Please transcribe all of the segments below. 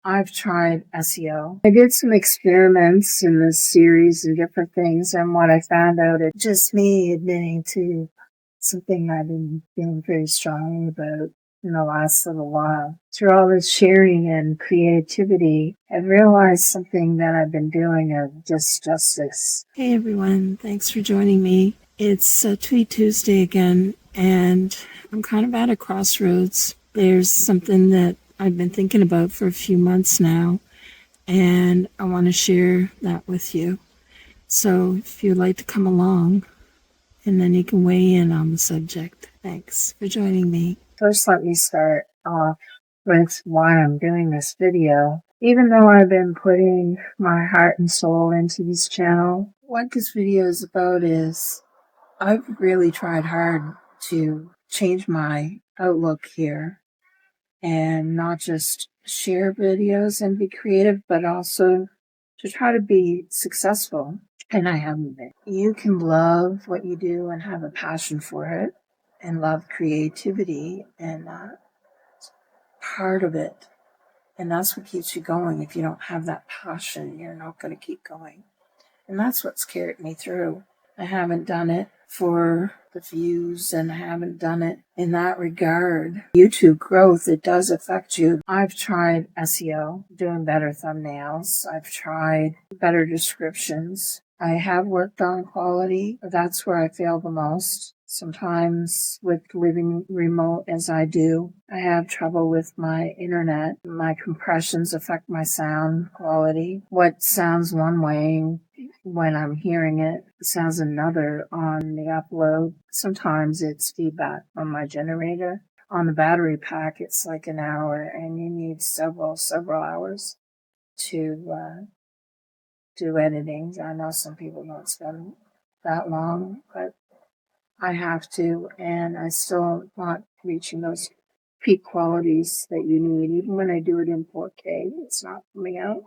I've tried SEO. I did some experiments in this series and different things, and what I found out, it's just me admitting to something I've been feeling very strongly about in the last little while. Through all this sharing and creativity, I've realized something that I've been doing of justice. Hey everyone, thanks for joining me. It's Tweet Tuesday again, and I'm kind of at a crossroads. There's something that I've been thinking about for a few months now, and I want to share that with you. So if you'd like to come along, and then you can weigh in on the subject. Thanks for joining me. First, let me start off with why I'm doing this video. Even though I've been putting my heart and soul into this channel, what this video is about is I've really tried hard to change my outlook here and not just share videos and be creative, but also to try to be successful. And I haven't been. You can love what you do and have a passion for it and love creativity and part of it. And that's what keeps you going. If you don't have that passion, you're not going to keep going. And that's what's carried me through. I haven't done it for the views, and I haven't done it in that regard. YouTube growth, it does affect you. I've tried SEO, doing better thumbnails. I've tried better descriptions. I have worked on quality. That's where I fail the most. Sometimes with living remote as I do, I have trouble with my internet. My compressions affect my sound quality. What sounds one way when I'm hearing it sounds another on the upload. Sometimes it's feedback from my generator. On the battery pack, it's like an hour, and you need several hours to do editing. I know some people don't spend that long, but I have to, and I still not reaching those peak qualities that you need. Even when I do it in 4K, it's not coming out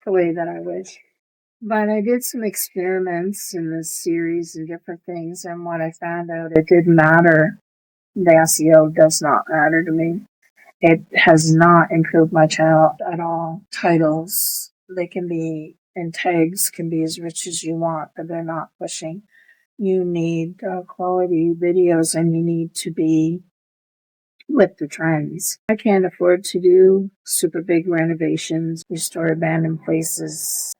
the way that I wish. But I did some experiments in this series and different things, and what I found out, it didn't matter. The SEO does not matter to me. It has not improved my channel at all. Titles, they can be, and tags can be as rich as you want, but they're not pushing. You need quality videos, and you need to be with the trends. I can't afford to do super big renovations, restore abandoned places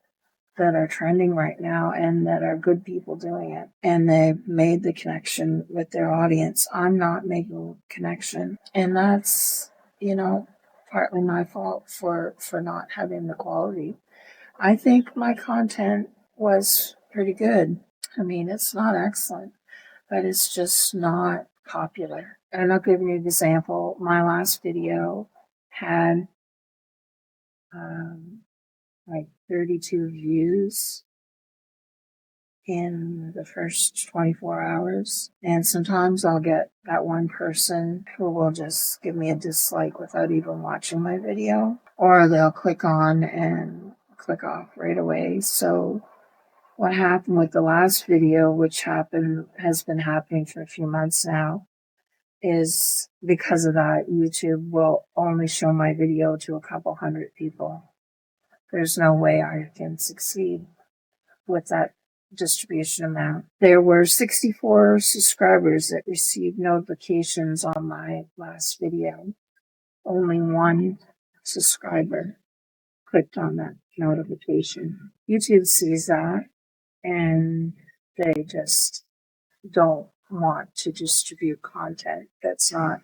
that are trending right now and that are good people doing it. And they've made the connection with their audience. I'm not making a connection. And that's, partly my fault for not having the quality. I think my content was pretty good. I mean, it's not excellent, but it's just not popular. And I'll give you an example. My last video had like 32 views in the first 24 hours. And sometimes I'll get that one person who will just give me a dislike without even watching my video, or they'll click on and click off right away. So what happened with the last video, which has been happening for a few months now, is because of that, YouTube will only show my video to a couple hundred people. There's no way I can succeed with that distribution amount. There were 64 subscribers that received notifications on my last video. Only one subscriber clicked on that notification. YouTube sees that, and they just don't want to distribute content that's not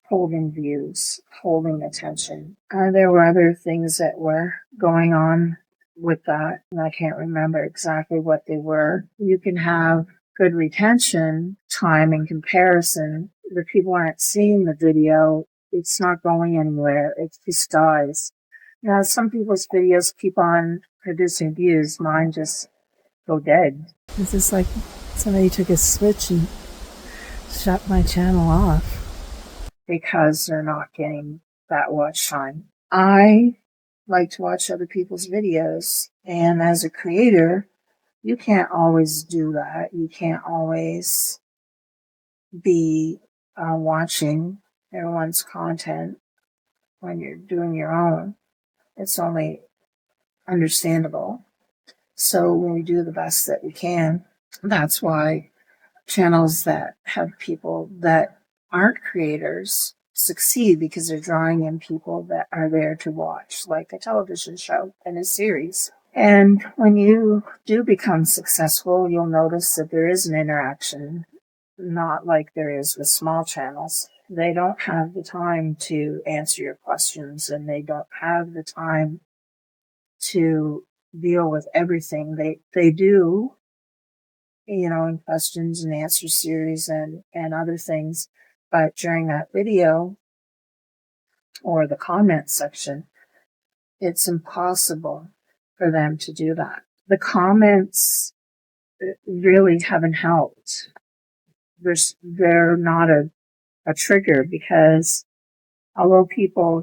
holding views, holding attention. There were other things that were going on with that, and I can't remember exactly what they were. You can have good retention time in comparison. The people aren't seeing the video. It's not going anywhere. It just dies. Now, some people's videos keep on producing views. Mine just go dead. This is like somebody took a switch and shut my channel off because they're not getting that watch time. I like to watch other people's videos, and as a creator, you can't always do that. You can't always be watching everyone's content when you're doing your own. It's only understandable. So when we do the best that we can, that's why channels that have people that aren't creators succeed, because they're drawing in people that are there to watch, like a television show and a series. And when you do become successful, you'll notice that there is an interaction, not like there is with small channels. They don't have the time to answer your questions, and they don't have the time to deal with everything. They do, in questions and answer series and other things. But during that video or the comment section, it's impossible for them to do that. The comments really haven't helped. They're not a trigger, because although people,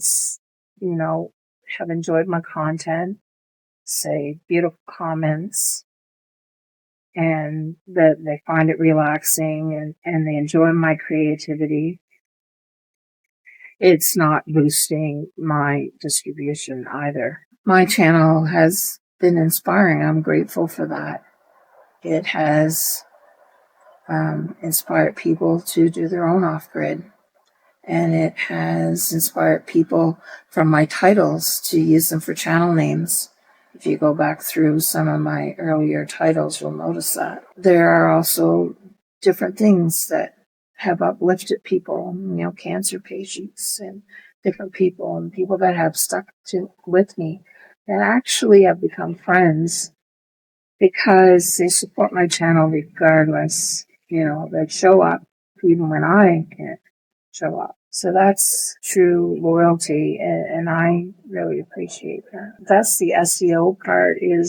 have enjoyed my content, say beautiful comments, and that they find it relaxing and they enjoy my creativity, it's not boosting my distribution either. My channel has been inspiring. I'm grateful for that. It has inspired people to do their own off-grid. And it has inspired people from my titles to use them for channel names. If you go back through some of my earlier titles, you'll notice that. There are also different things that have uplifted people, cancer patients and different people, and people that have stuck with me and actually have become friends because they support my channel regardless. They show up even when I can't show up. So that's true loyalty, and I really appreciate that. That's the SEO part. It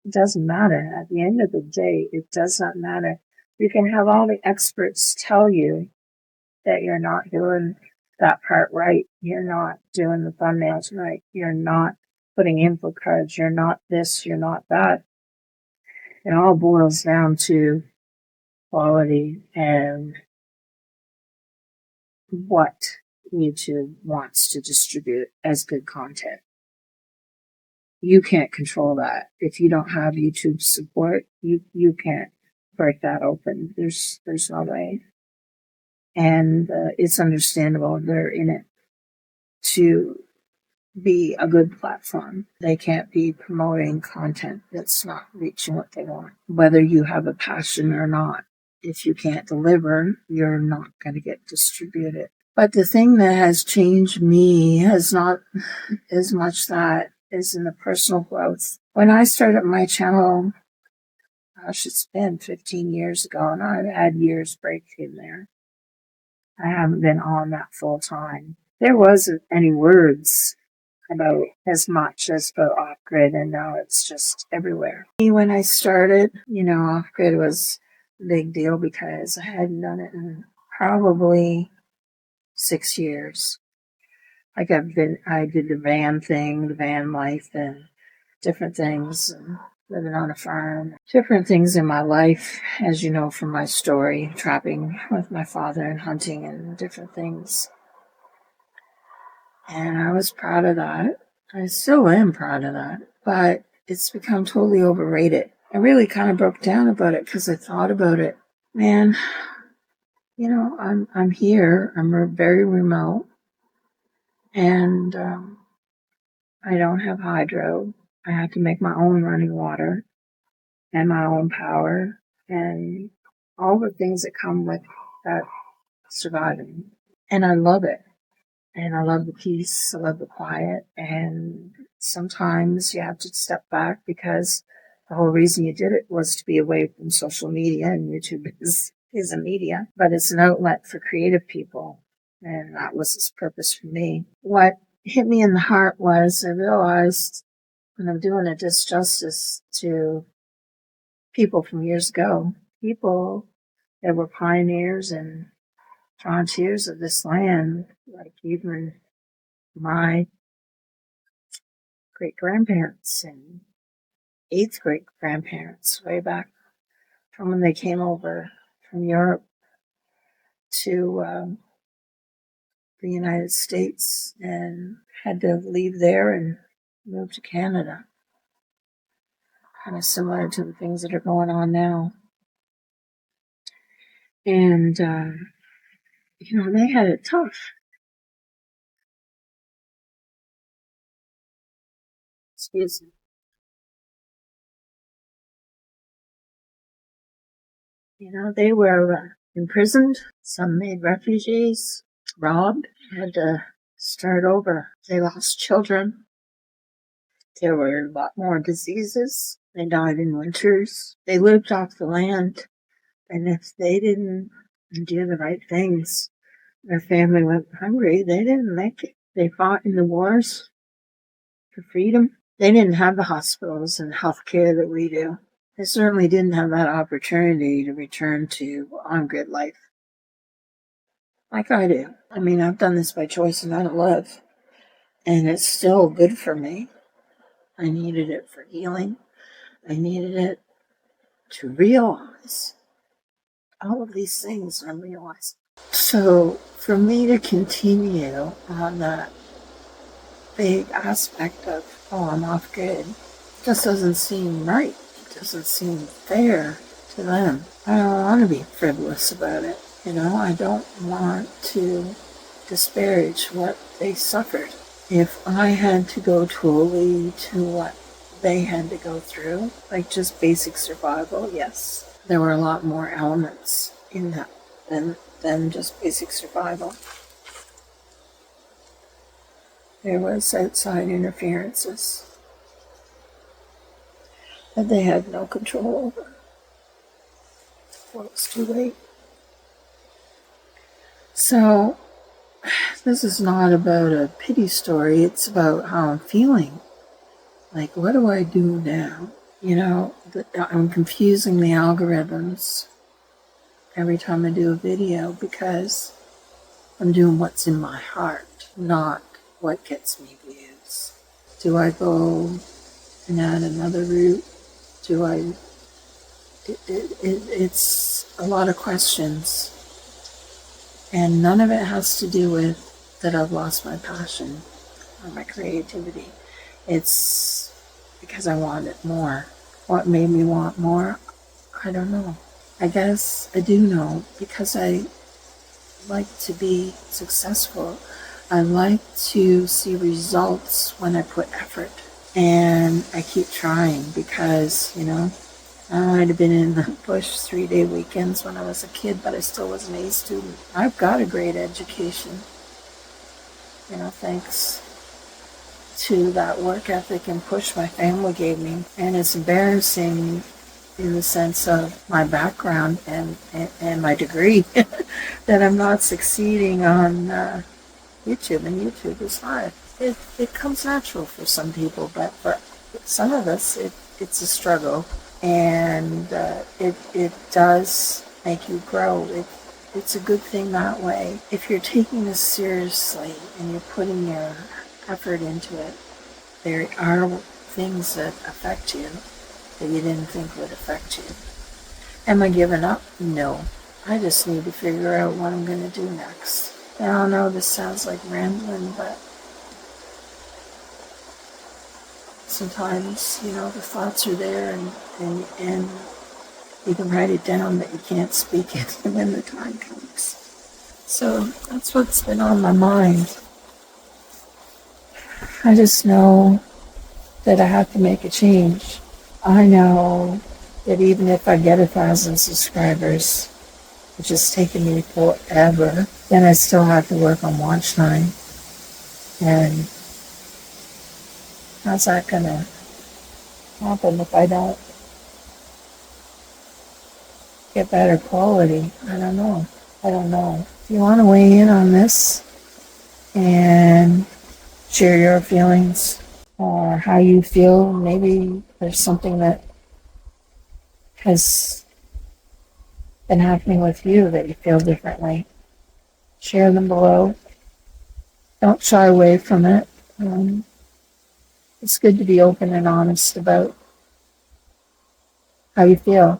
doesn't matter. At the end of the day, it does not matter. You can have all the experts tell you that you're not doing that part right. You're not doing the thumbnails right. You're not putting info cards. You're not this. You're not that. It all boils down to quality and what YouTube wants to distribute as good content. You can't control that. If you don't have YouTube support, you can't break that open. There's no way. And it's understandable. They're in it to be a good platform. They can't be promoting content that's not reaching what they want, whether you have a passion or not. If you can't deliver, you're not going to get distributed. But the thing that has changed me has not as much that is in the personal growth. When I started my channel, gosh, it's been 15 years ago, and I've had years break in there. I haven't been on that full time. There wasn't any words about as much as about off-grid, and now it's just everywhere. When I started, off-grid was a big deal because I hadn't done it in probably 6 years. I did the van thing, the van life, and different things, and living on a farm, different things in my life, as you know from my story, trapping with my father and hunting and different things. And I was proud of that. I still am proud of that, but it's become totally overrated. I really kind of broke down about it because I thought about it. Man, I'm here. I'm very remote. And I don't have hydro. I have to make my own running water and my own power and all the things that come with that surviving. And I love it. And I love the peace. I love the quiet. And sometimes you have to step back because the whole reason you did it was to be away from social media, and YouTube is a media, but it's an outlet for creative people. And that was its purpose for me. What hit me in the heart was I realized when I'm doing a disjustice to people from years ago, people that were pioneers and frontiers of this land, like even my great grandparents and eighth great grandparents, way back from when they came over from Europe to the United States and had to leave there and moved to Canada. Kind of similar to the things that are going on now. And, they had it tough. Excuse me. They were imprisoned. Some made refugees, robbed, had to start over. They lost children. There were a lot more diseases. They died in winters. They lived off the land. And if they didn't do the right things, their family went hungry. They didn't make it. They fought in the wars for freedom. They didn't have the hospitals and health care that we do. They certainly didn't have that opportunity to return to on-grid life like I do. I mean, I've done this by choice and not love, and it's still good for me. I needed it for healing. I needed it to realize all of these things I'm realizing. So for me to continue on that big aspect of, I'm off grid, just doesn't seem right. It doesn't seem fair to them. I don't want to be frivolous about it. I don't want to disparage what they suffered. If I had to go totally to what they had to go through, like just basic survival, yes. There were a lot more elements in that than just basic survival. There was outside interferences that they had no control over before it was too late. So this is not about a pity story. It's about how I'm feeling. Like, what do I do now? I'm confusing the algorithms every time I do a video because I'm doing what's in my heart, not what gets me views. Do I go and add another route? It's a lot of questions. And none of it has to do with that I've lost my passion or my creativity. It's because I wanted more. What made me want more? I don't know. I guess I do know because I like to be successful. I like to see results when I put effort. And I keep trying because, I might have been in the bush 3-day weekends when I was a kid, but I still was an A student. I've got a great education, thanks to that work ethic and push my family gave me. And it's embarrassing in the sense of my background and my degree that I'm not succeeding on YouTube, and YouTube is hard. It comes natural for some people, but for some of us, it's a struggle. And it does make you grow. It's a good thing that way. If you're taking this seriously and you're putting your effort into it, there are things that affect you that you didn't think would affect you. Am I giving up? No. I just need to figure out what I'm going to do next. I don't know, this sounds like rambling, but sometimes, the thoughts are there and you can write it down, but you can't speak it when the time comes. So that's what's been on my mind. I just know that I have to make a change. I know that even if I get 1,000 subscribers, which has taken me forever, then I still have to work on watch time. And how's that going to happen if I don't get better quality? I don't know. If you want to weigh in on this and share your feelings or how you feel, maybe there's something that has been happening with you that you feel differently. Share them below. Don't shy away from it. It's good to be open and honest about how you feel.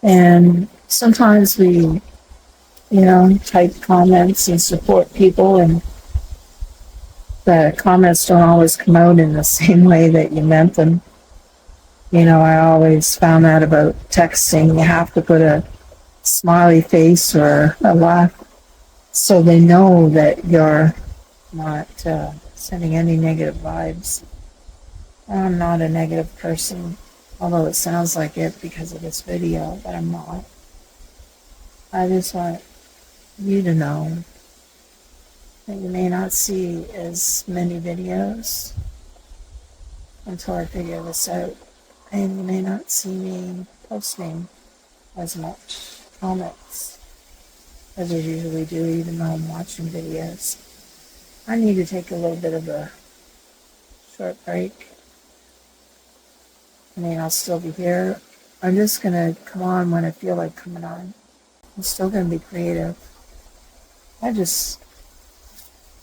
And sometimes we, type comments and support people, and the comments don't always come out in the same way that you meant them. You know, I always found that about texting. You have to put a smiley face or a laugh so they know that you're not sending any negative vibes. I'm not a negative person, although it sounds like it because of this video, but I'm not. I just want you to know that you may not see as many videos until I figure this out, and you may not see me posting as much comments as I usually do, even though I'm watching videos. I need to take a little bit of a short break. I mean, I'll still be here. I'm just going to come on when I feel like coming on. I'm still going to be creative. I just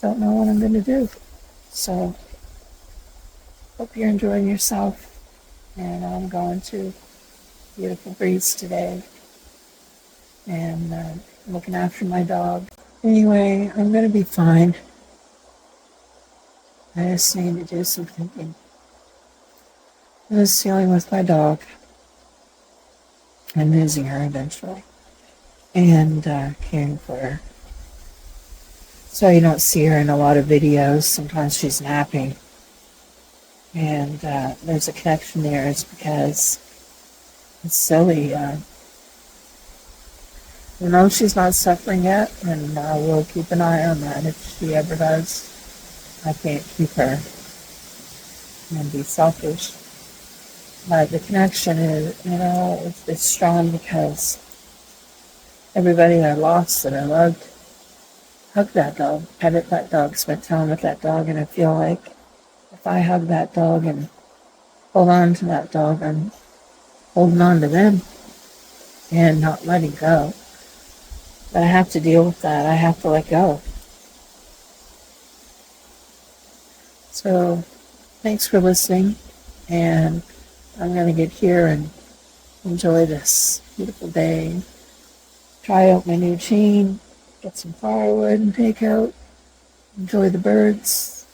don't know what I'm going to do. So, hope you're enjoying yourself. And I'm going to beautiful breeze today. And looking after my dog. Anyway, I'm going to be fine. I just need to do some thinking. I'm just dealing with my dog. I'm losing her eventually. And caring for her. So you don't see her in a lot of videos. Sometimes she's napping. And there's a connection there. It's because it's silly. You know, she's not suffering yet, and we'll keep an eye on that. If she ever does, I can't keep her and be selfish. But the connection is, you know, it's strong because everybody I lost that I loved hugged that dog, petted that dog, spent time with that dog, and I feel like if I hug that dog and hold on to that dog, I'm holding on to them and not letting go. But I have to deal with that. I have to let go. So, thanks for listening, and I'm going to get here and enjoy this beautiful day. Try out my new chain, get some firewood and take out, enjoy the birds,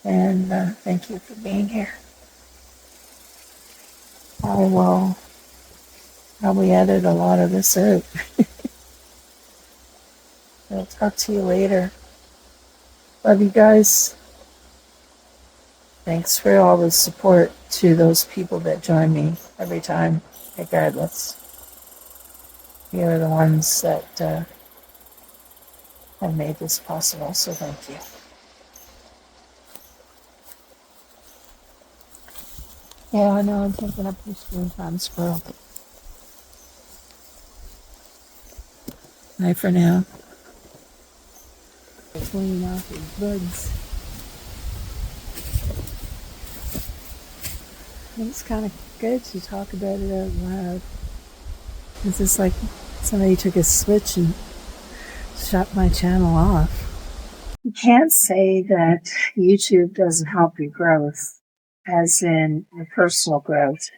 and thank you for being here. I will probably edit a lot of this out. I'll talk to you later. Love you guys. Thanks for all the support to those people that join me every time, regardless. You're the ones that have made this possible, so thank you. Yeah, I know I'm taking up your screen time, squirrel. Bye for now. Cleaning off these bugs. It's kind of good to talk about it out loud. It's just like somebody took a switch and shut my channel off. You can't say that YouTube doesn't help your growth, as in your personal growth.